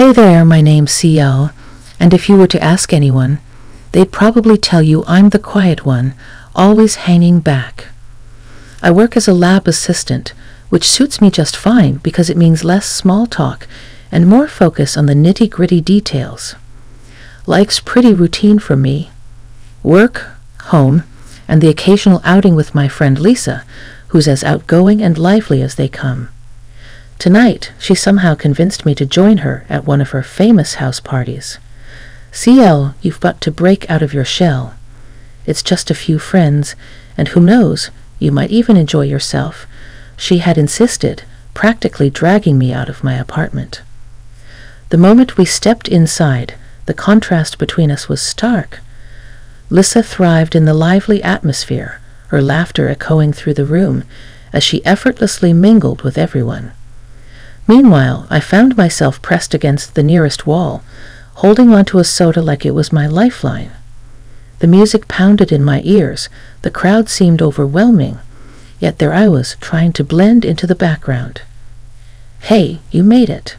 Hey there, my name's CL, and if you were to ask anyone, they'd probably tell you I'm the quiet one, always hanging back. I work as a lab assistant, which suits me just fine because it means less small talk and more focus on the nitty-gritty details. Life's pretty routine for me. Work, home, and the occasional outing with my friend Lisa, who's as outgoing and lively as they come. Tonight, she somehow convinced me to join her at one of her famous house parties. CL, you've got to break out of your shell. It's just a few friends, and who knows, you might even enjoy yourself, she had insisted, practically dragging me out of my apartment. The moment we stepped inside, the contrast between us was stark. Lisa thrived in the lively atmosphere, her laughter echoing through the room as she effortlessly mingled with everyone. Meanwhile, I found myself pressed against the nearest wall, holding onto a soda like it was my lifeline. The music pounded in my ears, the crowd seemed overwhelming, yet there I was, trying to blend into the background. "Hey, you made it!"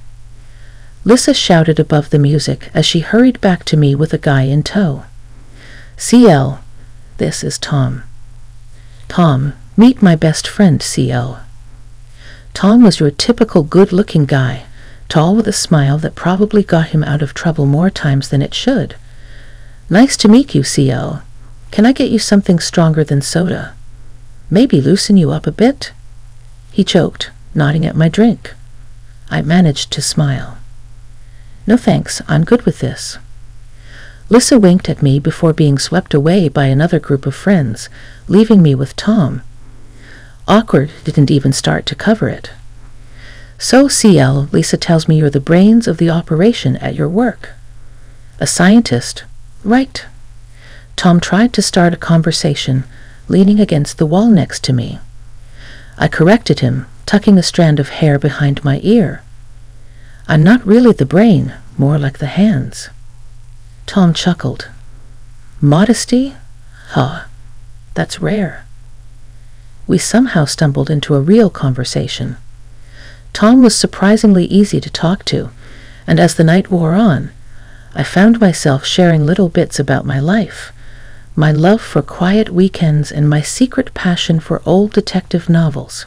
Lisa shouted above the music as she hurried back to me with a guy in tow. "CL, this is Tom. Tom, meet my best friend, CL." Tom was your typical good-looking guy, tall with a smile that probably got him out of trouble more times than it should. "Nice to meet you, CL. Can I get you something stronger than soda? Maybe loosen you up a bit?" He joked, nodding at my drink. I managed to smile. "No thanks, I'm good with this." Lisa winked at me before being swept away by another group of friends, leaving me with Tom. Awkward didn't even start to cover it. "So, CL, Lisa tells me you're the brains of the operation at your work." "A scientist?" "Right." Tom tried to start a conversation, leaning against the wall next to me. I corrected him, tucking a strand of hair behind my ear. "I'm not really the brain, more like the hands." Tom chuckled. "Modesty? Huh, that's rare." We somehow stumbled into a real conversation. Tom was surprisingly easy to talk to, and as the night wore on, I found myself sharing little bits about my life, my love for quiet weekends and my secret passion for old detective novels.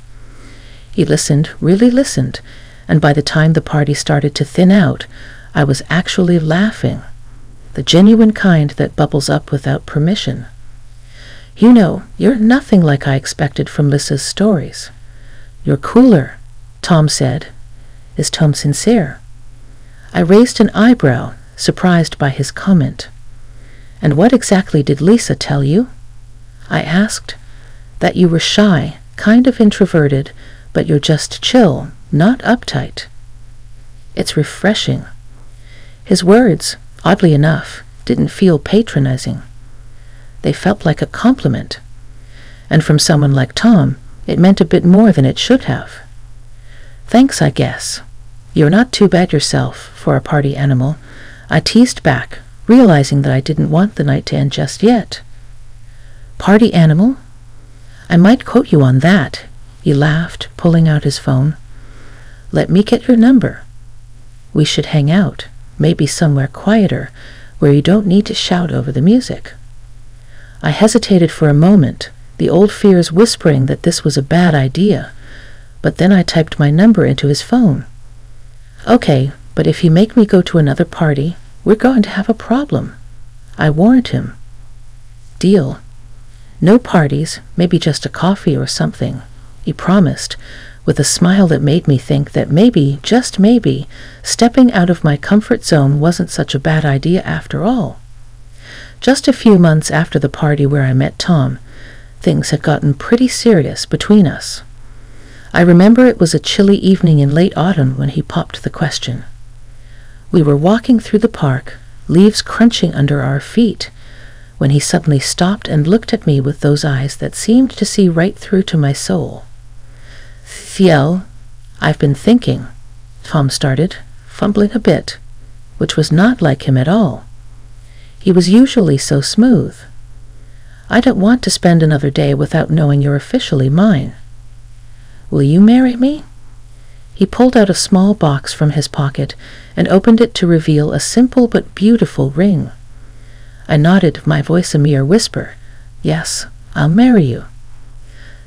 He listened, really listened, and by the time the party started to thin out, I was actually laughing, the genuine kind that bubbles up without permission. "You know, you're nothing like I expected from Lisa's stories." "You're cooler," Tom said. Is Tom sincere? I raised an eyebrow, surprised by his comment. "And what exactly did Lisa tell you?" I asked. "That you were shy, kind of introverted, but you're just chill, not uptight." It's refreshing. His words, oddly enough, didn't feel patronizing. They felt like a compliment. And from someone like Tom, it meant a bit more than it should have. "Thanks, I guess. You're not too bad yourself for a party animal," I teased back, realizing that I didn't want the night to end just yet. "Party animal? I might quote you on that," he laughed, pulling out his phone. "Let me get your number. We should hang out, maybe somewhere quieter, where you don't need to shout over the music." I hesitated for a moment, the old fears whispering that this was a bad idea, but then I typed my number into his phone. "Okay, but if you make me go to another party, we're going to have a problem," I warned him. "Deal. No parties, maybe just a coffee or something," he promised, with a smile that made me think that maybe, just maybe, stepping out of my comfort zone wasn't such a bad idea after all. Just a few months after the party where I met Tom, things had gotten pretty serious between us. I remember it was a chilly evening in late autumn when he popped the question. We were walking through the park, leaves crunching under our feet, when he suddenly stopped and looked at me with those eyes that seemed to see right through to my soul. "CL, I've been thinking," Tom started, fumbling a bit, which was not like him at all. He was usually so smooth. "I don't want to spend another day without knowing you're officially mine." "Will you marry me?" He pulled out a small box from his pocket and opened it to reveal a simple but beautiful ring. I nodded, my voice a mere whisper. Yes, I'll marry you.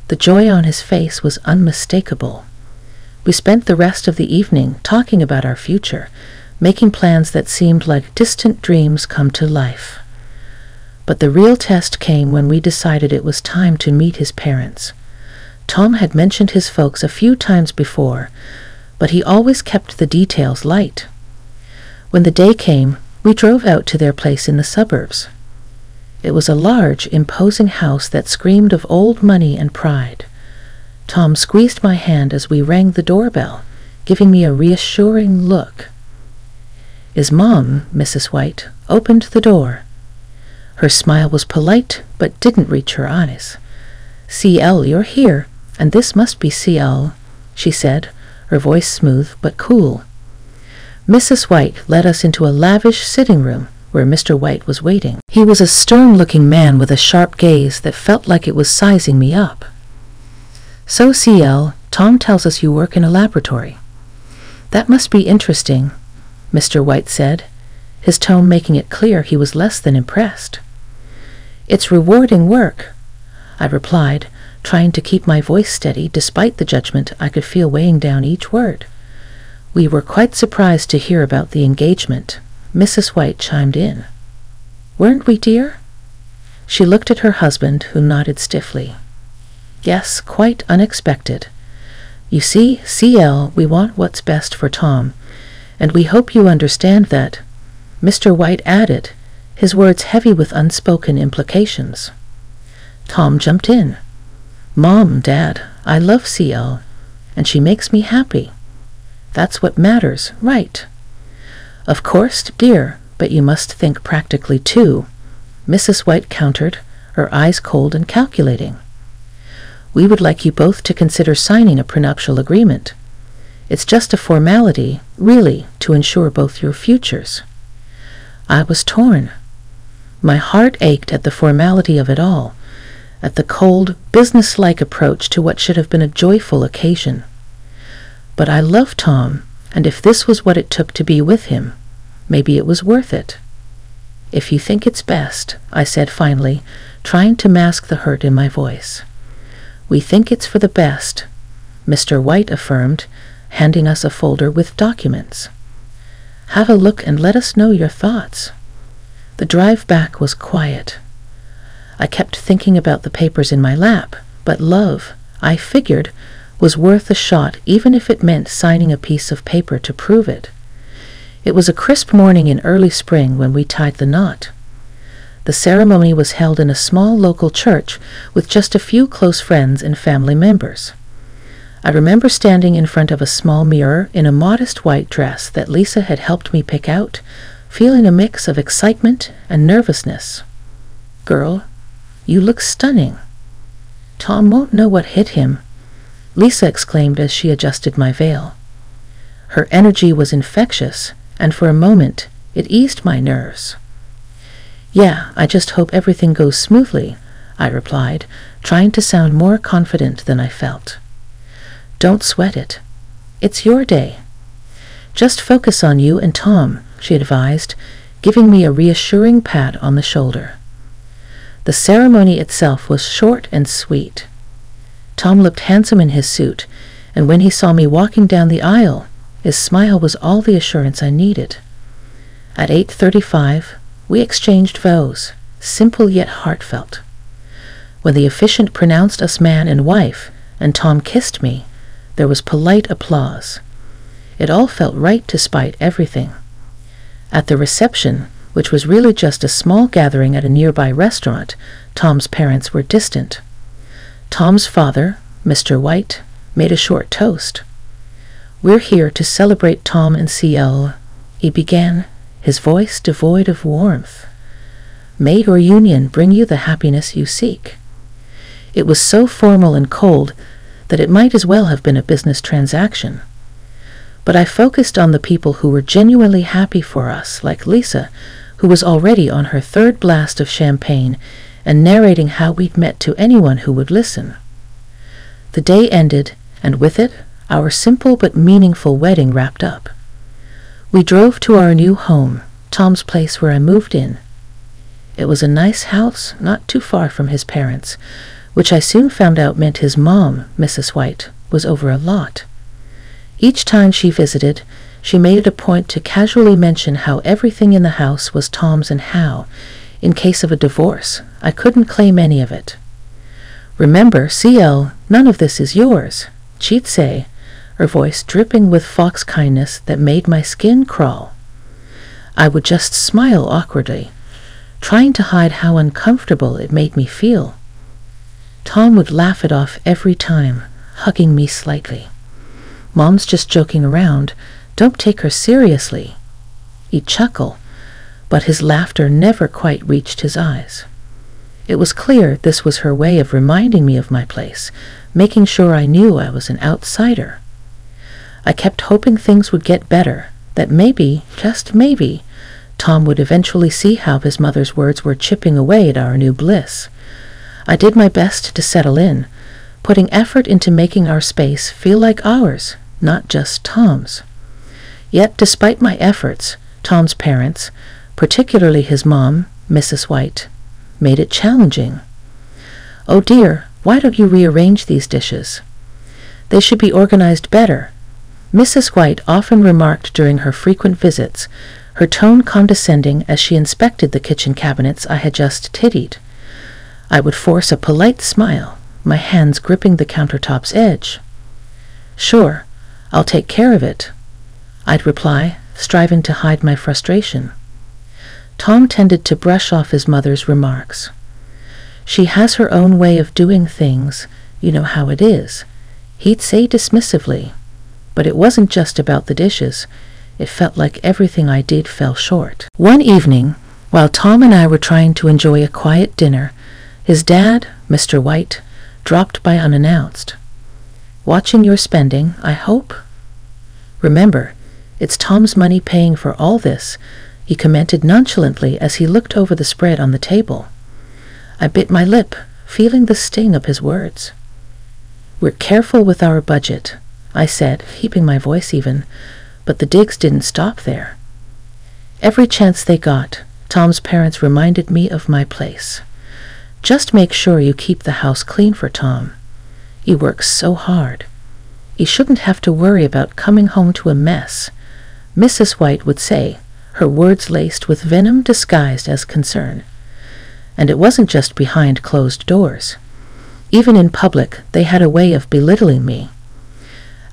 The joy on his face was unmistakable. We spent the rest of the evening talking about our future, making plans that seemed like distant dreams come to life. But the real test came when we decided it was time to meet his parents. Tom had mentioned his folks a few times before, but he always kept the details light. When the day came, we drove out to their place in the suburbs. It was a large, imposing house that screamed of old money and pride. Tom squeezed my hand as we rang the doorbell, giving me a reassuring look. His mom, Mrs. White, opened the door. Her smile was polite, but didn't reach her eyes. "CL, you're here, and this must be CL," she said, her voice smooth but cool. Mrs. White led us into a lavish sitting room where Mr. White was waiting. He was a stern-looking man with a sharp gaze that felt like it was sizing me up. "So, CL, Tom tells us you work in a laboratory." "That must be interesting," Mr. White said, his tone making it clear he was less than impressed. "It's rewarding work," I replied, trying to keep my voice steady despite the judgment I could feel weighing down each word. "We were quite surprised to hear about the engagement," Mrs. White chimed in. "Weren't we, dear?" She looked at her husband, who nodded stiffly. "Yes, quite unexpected. You see, CL, we want what's best for Tom, and we hope you understand that," Mr. White added, his words heavy with unspoken implications. Tom jumped in. "Mom, Dad, I love CL, and she makes me happy. That's what matters, right?" "Of course, dear, but you must think practically too," Mrs. White countered, her eyes cold and calculating. "We would like you both to consider signing a prenuptial agreement. It's just a formality, really, to ensure both your futures." I was torn. My heart ached at the formality of it all, at the cold, business-like approach to what should have been a joyful occasion. But I loved Tom, and if this was what it took to be with him, maybe it was worth it. "If you think it's best," I said finally, trying to mask the hurt in my voice. "We think it's for the best," Mr. White affirmed, handing us a folder with documents. "Have a look and let us know your thoughts." The drive back was quiet. I kept thinking about the papers in my lap, but love, I figured, was worth a shot even if it meant signing a piece of paper to prove it. It was a crisp morning in early spring when we tied the knot. The ceremony was held in a small local church with just a few close friends and family members. I remember standing in front of a small mirror in a modest white dress that Lisa had helped me pick out, feeling a mix of excitement and nervousness. "Girl, you look stunning." "Tom won't know what hit him," Lisa exclaimed as she adjusted my veil. Her energy was infectious, and for a moment it eased my nerves. "Yeah, I just hope everything goes smoothly," I replied, trying to sound more confident than I felt. "Don't sweat it. It's your day. Just focus on you and Tom," she advised, giving me a reassuring pat on the shoulder. The ceremony itself was short and sweet. Tom looked handsome in his suit, and when he saw me walking down the aisle, his smile was all the assurance I needed. At 8:35, we exchanged vows, simple yet heartfelt. When the officiant pronounced us man and wife, and Tom kissed me, there was polite applause. It all felt right despite everything. At the reception, which was really just a small gathering at a nearby restaurant, Tom's parents were distant. Tom's father, Mr. White, made a short toast. "We're here to celebrate Tom and CL," he began, his voice devoid of warmth. "May your union bring you the happiness you seek." It was so formal and cold that it might as well have been a business transaction. But I focused on the people who were genuinely happy for us, like Lisa, who was already on her third blast of champagne and narrating how we'd met to anyone who would listen. The day ended, and with it, our simple but meaningful wedding wrapped up. We drove to our new home, Tom's place where I moved in. It was a nice house, not too far from his parents', which I soon found out meant his mom, Mrs. White, was over a lot. Each time she visited, she made it a point to casually mention how everything in the house was Tom's and how, in case of a divorce, I couldn't claim any of it. "Remember, CL, none of this is yours," she'd say, her voice dripping with fox kindness that made my skin crawl. I would just smile awkwardly, trying to hide how uncomfortable it made me feel. Tom would laugh it off every time, hugging me slightly. "Mom's just joking around. Don't take her seriously." He'd chuckle, but his laughter never quite reached his eyes. It was clear this was her way of reminding me of my place, making sure I knew I was an outsider. I kept hoping things would get better, that maybe, just maybe, Tom would eventually see how his mother's words were chipping away at our new bliss. I did my best to settle in, putting effort into making our space feel like ours, not just Tom's. Yet, despite my efforts, Tom's parents, particularly his mom, Mrs. White, made it challenging. "Oh dear, why don't you rearrange these dishes? They should be organized better," Mrs. White often remarked during her frequent visits, her tone condescending as she inspected the kitchen cabinets I had just tittied. I would force a polite smile, my hands gripping the countertop's edge. "Sure, I'll take care of it," I'd reply, striving to hide my frustration. Tom tended to brush off his mother's remarks. "She has her own way of doing things, you know how it is," he'd say dismissively. But it wasn't just about the dishes. It felt like everything I did fell short. One evening, while Tom and I were trying to enjoy a quiet dinner, his dad, Mr. White, dropped by unannounced. "Watching your spending, I hope?" "Remember, it's Tom's money paying for all this," he commented nonchalantly as he looked over the spread on the table. I bit my lip, feeling the sting of his words. "We're careful with our budget," I said, keeping my voice even, but the digs didn't stop there. Every chance they got, Tom's parents reminded me of my place. "Just make sure you keep the house clean for Tom. He works so hard. He shouldn't have to worry about coming home to a mess," Mrs. White would say, her words laced with venom disguised as concern. And it wasn't just behind closed doors. Even in public, they had a way of belittling me.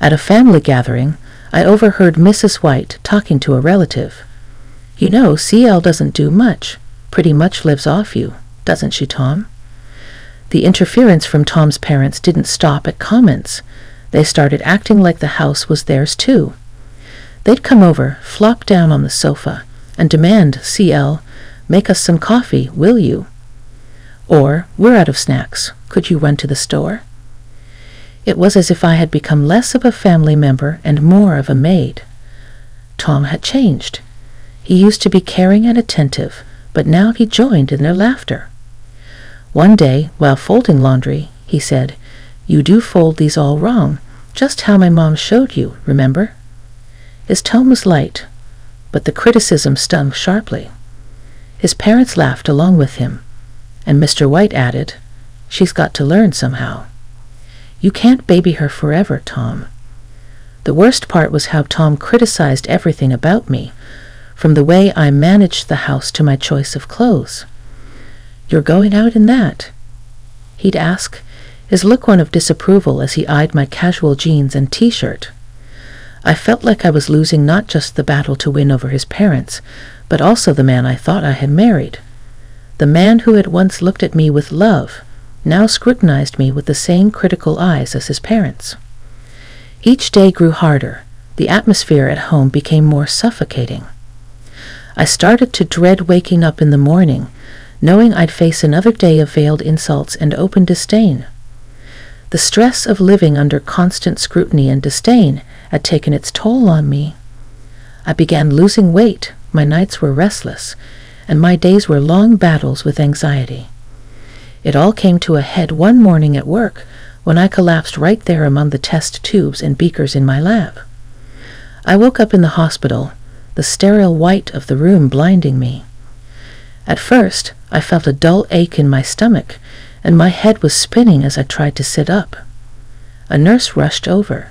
At a family gathering, I overheard Mrs. White talking to a relative. "You know, CL doesn't do much, pretty much lives off you, doesn't she, Tom?" The interference from Tom's parents didn't stop at comments. They started acting like the house was theirs too. They'd come over, flop down on the sofa, and demand, "CL, make us some coffee, will you?" Or, "We're out of snacks. Could you run to the store?" It was as if I had become less of a family member and more of a maid. Tom had changed. He used to be caring and attentive, but now he joined in their laughter. One day, while folding laundry, he said, "You do fold these all wrong, just how my mom showed you, remember?" His tone was light, but the criticism stung sharply. His parents laughed along with him, and Mr. White added, "She's got to learn somehow. You can't baby her forever, Tom." The worst part was how Tom criticized everything about me, from the way I managed the house to my choice of clothes. "You're going out in that?" he'd ask, his look one of disapproval as he eyed my casual jeans and t-shirt. I felt like I was losing not just the battle to win over his parents, but also the man I thought I had married. The man who had once looked at me with love, now scrutinized me with the same critical eyes as his parents. Each day grew harder. The atmosphere at home became more suffocating. I started to dread waking up in the morning, knowing I'd face another day of veiled insults and open disdain. The stress of living under constant scrutiny and disdain had taken its toll on me. I began losing weight, my nights were restless, and my days were long battles with anxiety. It all came to a head one morning at work when I collapsed right there among the test tubes and beakers in my lab. I woke up in the hospital, the sterile white of the room blinding me. At first, I felt a dull ache in my stomach, and my head was spinning as I tried to sit up. A nurse rushed over.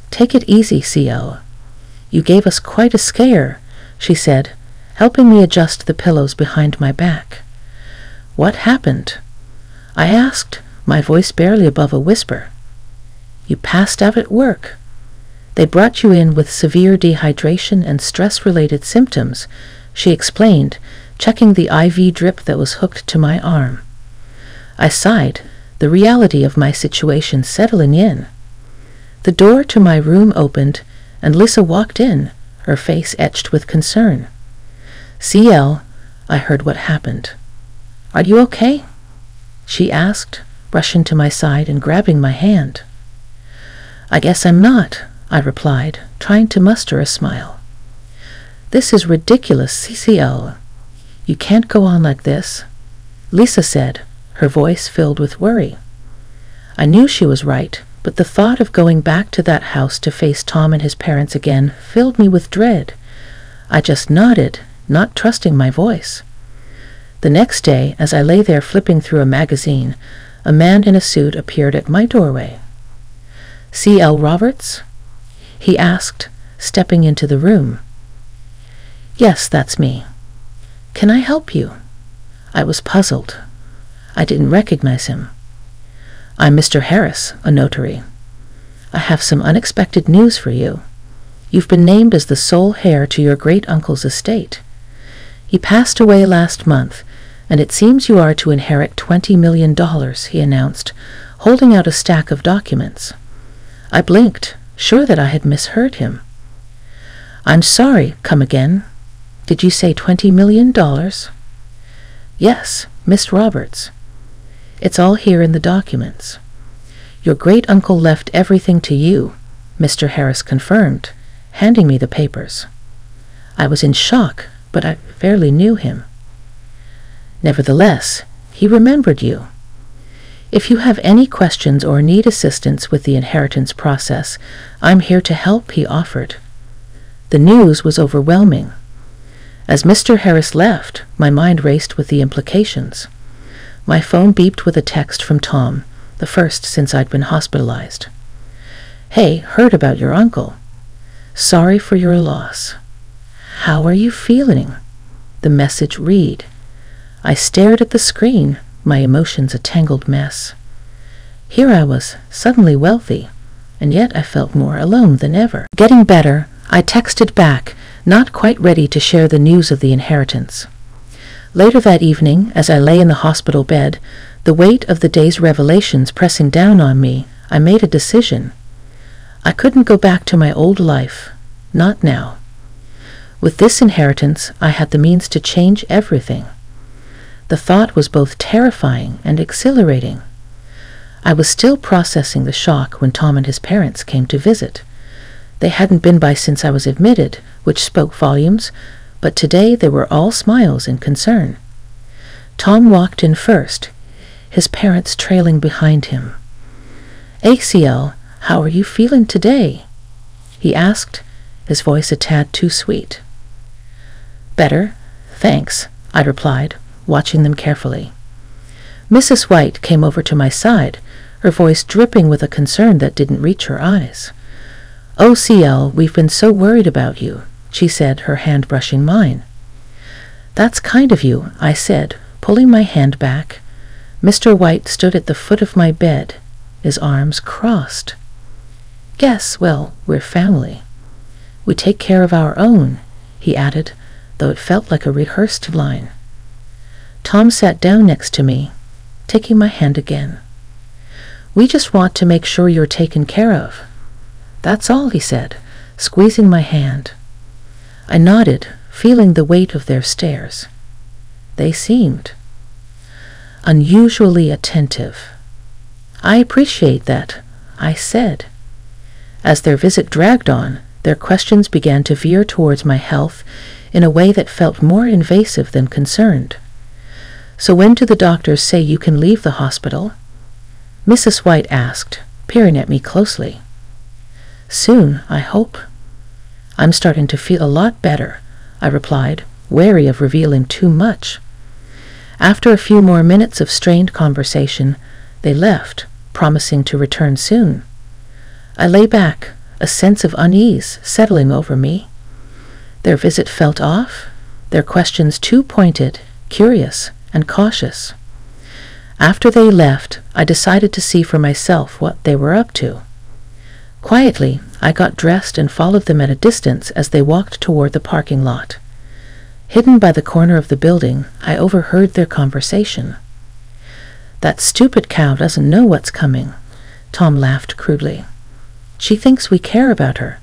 "Take it easy, CO. You gave us quite a scare," she said, helping me adjust the pillows behind my back. "What happened?" I asked, my voice barely above a whisper. "You passed out at work. They brought you in with severe dehydration and stress-related symptoms," she explained, checking the IV drip that was hooked to my arm. I sighed, the reality of my situation settling in. The door to my room opened, and Lisa walked in, her face etched with concern. "CL, I heard what happened. Are you okay?" she asked, rushing to my side and grabbing my hand. "I guess I'm not," I replied, trying to muster a smile. "This is ridiculous, CCL. You can't go on like this," Lisa said, her voice filled with worry. I knew she was right, but the thought of going back to that house to face Tom and his parents again filled me with dread. I just nodded, not trusting my voice. The next day, as I lay there flipping through a magazine, a man in a suit appeared at my doorway. "CL Roberts?" he asked, stepping into the room. "Yes, that's me. Can I help you?" I was puzzled. I didn't recognize him. "I'm Mr. Harris, a notary. I have some unexpected news for you. You've been named as the sole heir to your great-uncle's estate. He passed away last month, and it seems you are to inherit $20 million, he announced, holding out a stack of documents. I blinked, sure that I had misheard him. "I'm sorry, come again. Did you say $20 million? "Yes, Miss Roberts. It's all here in the documents. Your great-uncle left everything to you," Mr. Harris confirmed, handing me the papers. I was in shock, but I barely knew him. "Nevertheless, he remembered you. If you have any questions or need assistance with the inheritance process, I'm here to help," he offered. The news was overwhelming. As Mr. Harris left, my mind raced with the implications. My phone beeped with a text from Tom, the first since I'd been hospitalized. "Hey, heard about your uncle. Sorry for your loss. How are you feeling?" The message read. I stared at the screen, my emotions a tangled mess. Here I was, suddenly wealthy, and yet I felt more alone than ever. Getting better, I texted back, not quite ready to share the news of the inheritance. Later that evening, as I lay in the hospital bed, the weight of the day's revelations pressing down on me, I made a decision. I couldn't go back to my old life, not now. With this inheritance, I had the means to change everything. The thought was both terrifying and exhilarating. I was still processing the shock when Tom and his parents came to visit. They hadn't been by since I was admitted, which spoke volumes, but today they were all smiles and concern. Tom walked in first, his parents trailing behind him. "ACL, how are you feeling today?" he asked, his voice a tad too sweet. "Better, thanks," I replied, watching them carefully. Mrs. White came over to my side, her voice dripping with a concern that didn't reach her eyes. "Oh, CL, we've been so worried about you," she said, her hand brushing mine. "That's kind of you," I said, pulling my hand back. Mr. White stood at the foot of my bed, his arms crossed. "Yes, well, we're family. We take care of our own," he added, though it felt like a rehearsed line. Tom sat down next to me, taking my hand again. "We just want to make sure you're taken care of. That's all," he said, squeezing my hand. I nodded, feeling the weight of their stares. They seemed unusually attentive. "I appreciate that," I said. As their visit dragged on, their questions began to veer towards my health in a way that felt more invasive than concerned. "So when do the doctors say you can leave the hospital?" Mrs. White asked, peering at me closely. "Soon, I hope." "I'm starting to feel a lot better," I replied, wary of revealing too much. After a few more minutes of strained conversation, they left, promising to return soon. I lay back, a sense of unease settling over me. Their visit felt off, their questions too pointed, curious, and cautious. After they left, I decided to see for myself what they were up to. Quietly, I got dressed and followed them at a distance as they walked toward the parking lot. Hidden by the corner of the building, I overheard their conversation. "That stupid cow doesn't know what's coming," Tom laughed crudely. "She thinks we care about her.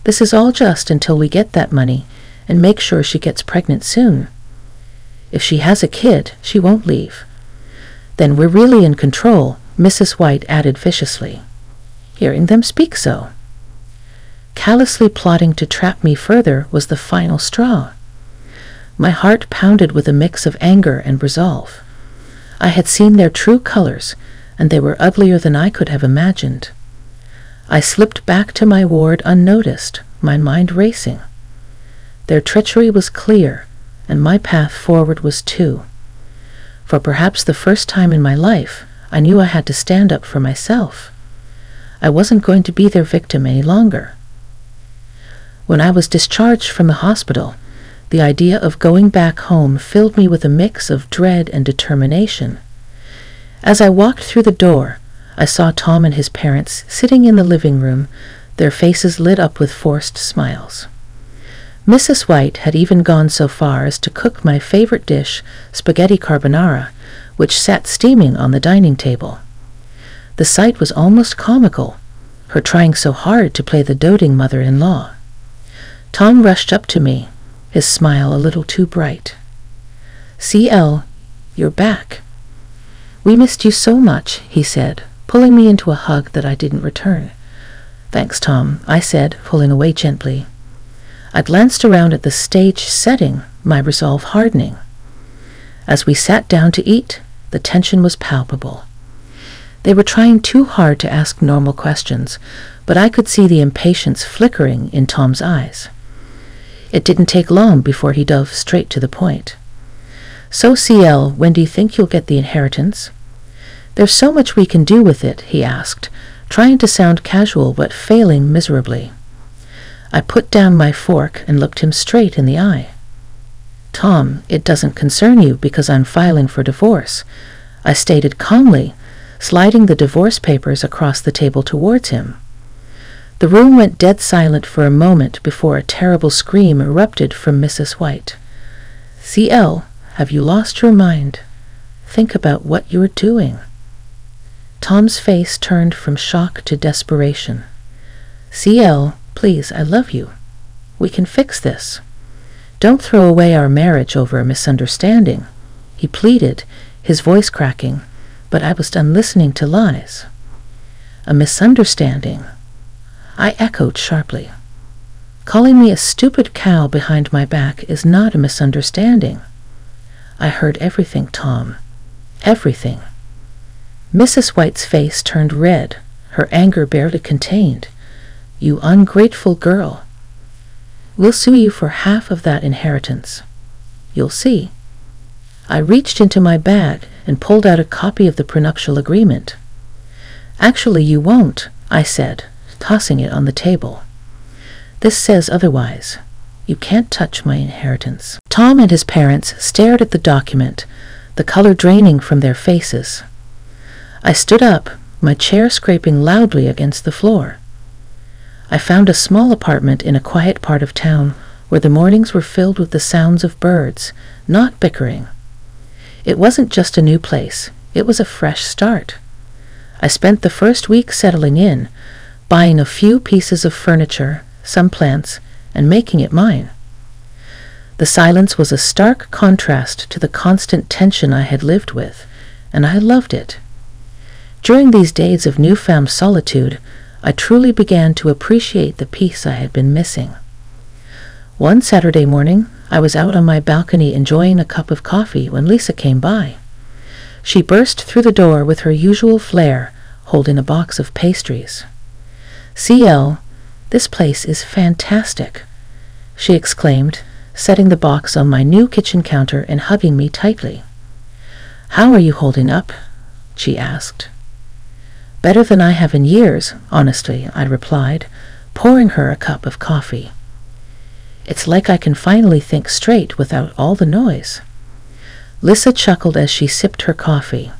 This is all just until we get that money and make sure she gets pregnant soon. If she has a kid, she won't leave. Then we're really in control," Mrs. White added viciously. Hearing them speak so. Callously plotting to trap me further was the final straw. My heart pounded with a mix of anger and resolve. I had seen their true colors, and they were uglier than I could have imagined. I slipped back to my ward unnoticed, my mind racing. Their treachery was clear, and my path forward was too. For perhaps the first time in my life, I knew I had to stand up for myself. I wasn't going to be their victim any longer. When I was discharged from the hospital, the idea of going back home filled me with a mix of dread and determination. As I walked through the door, I saw Tom and his parents sitting in the living room, their faces lit up with forced smiles. Mrs. White had even gone so far as to cook my favorite dish, spaghetti carbonara, which sat steaming on the dining table. The sight was almost comical, her trying so hard to play the doting mother-in-law. Tom rushed up to me, his smile a little too bright. "CL, you're back. We missed you so much," he said, pulling me into a hug that I didn't return. "Thanks, Tom," I said, pulling away gently. I glanced around at the stage setting, my resolve hardening. As we sat down to eat, the tension was palpable. They were trying too hard to ask normal questions, but I could see the impatience flickering in Tom's eyes. It didn't take long before he dove straight to the point. "So, CL, when do you think you'll get the inheritance?" "There's so much we can do with it," he asked, trying to sound casual but failing miserably. I put down my fork and looked him straight in the eye. "Tom, it doesn't concern you because I'm filing for divorce," I stated calmly, sliding the divorce papers across the table towards him. The room went dead silent for a moment before a terrible scream erupted from Mrs. White. "CL, have you lost your mind? Think about what you're doing." Tom's face turned from shock to desperation. "CL, please, I love you. We can fix this. Don't throw away our marriage over a misunderstanding," he pleaded, his voice cracking, but I was done listening to lies. "A misunderstanding?" I echoed sharply. "Calling me a stupid cow behind my back is not a misunderstanding." I heard everything, Tom. Everything. Mrs. White's face turned red, her anger barely contained. "You ungrateful girl. We'll sue you for half of that inheritance. You'll see." I reached into my bag and pulled out a copy of the prenuptial agreement. "Actually, you won't," I said, tossing it on the table. "This says otherwise. You can't touch my inheritance." Tom and his parents stared at the document, the color draining from their faces. I stood up, my chair scraping loudly against the floor. I found a small apartment in a quiet part of town where the mornings were filled with the sounds of birds, not bickering. It wasn't just a new place, it was a fresh start. I spent the first week settling in, buying a few pieces of furniture, some plants, and making it mine. The silence was a stark contrast to the constant tension I had lived with, and I loved it. During these days of newfound solitude, I truly began to appreciate the peace I had been missing. One Saturday morning, I was out on my balcony enjoying a cup of coffee when Lisa came by. She burst through the door with her usual flair, holding a box of pastries. "CL, this place is fantastic," she exclaimed, setting the box on my new kitchen counter and hugging me tightly. "How are you holding up?" she asked. "Better than I have in years, honestly," I replied, pouring her a cup of coffee. "It's like I can finally think straight without all the noise." Lissa chuckled as she sipped her coffee.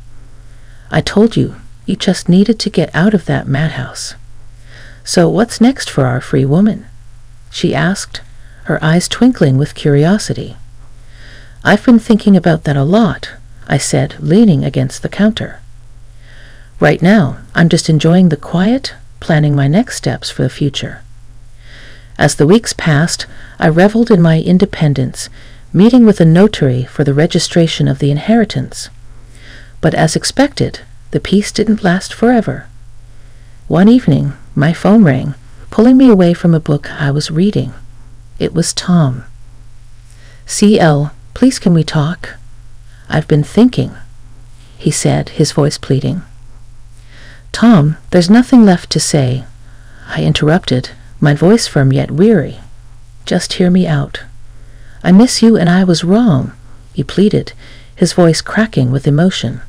"I told you, you just needed to get out of that madhouse." "So what's next for our free woman?" she asked, her eyes twinkling with curiosity. "I've been thinking about that a lot," I said, leaning against the counter. "Right now, I'm just enjoying the quiet, planning my next steps for the future." As the weeks passed, I reveled in my independence, meeting with a notary for the registration of the inheritance. But as expected, the peace didn't last forever. One evening, my phone rang, pulling me away from a book I was reading. It was Tom. "CL, please can we talk? I've been thinking," he said, his voice pleading. "Tom, there's nothing left to say," I interrupted, my voice firm yet weary. "Just hear me out. I miss you and I was wrong," he pleaded, his voice cracking with emotion.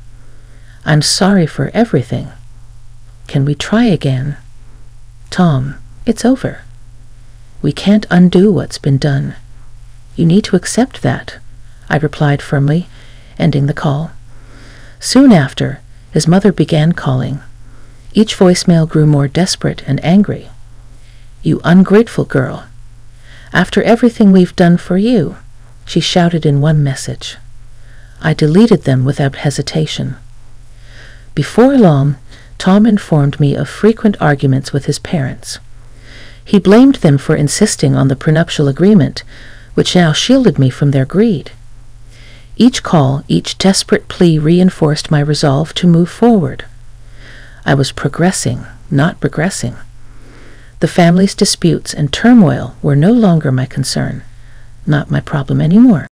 "I'm sorry for everything. Can we try again? Tom, it's over. We can't undo what's been done. You need to accept that," I replied firmly, ending the call. Soon after, his mother began calling. Each voicemail grew more desperate and angry. "You ungrateful girl. After everything we've done for you," she shouted in one message. I deleted them without hesitation. Before long, Tom informed me of frequent arguments with his parents. He blamed them for insisting on the prenuptial agreement, which now shielded me from their greed. Each call, each desperate plea reinforced my resolve to move forward. I was progressing, not regressing. The family's disputes and turmoil were no longer my concern, not my problem anymore.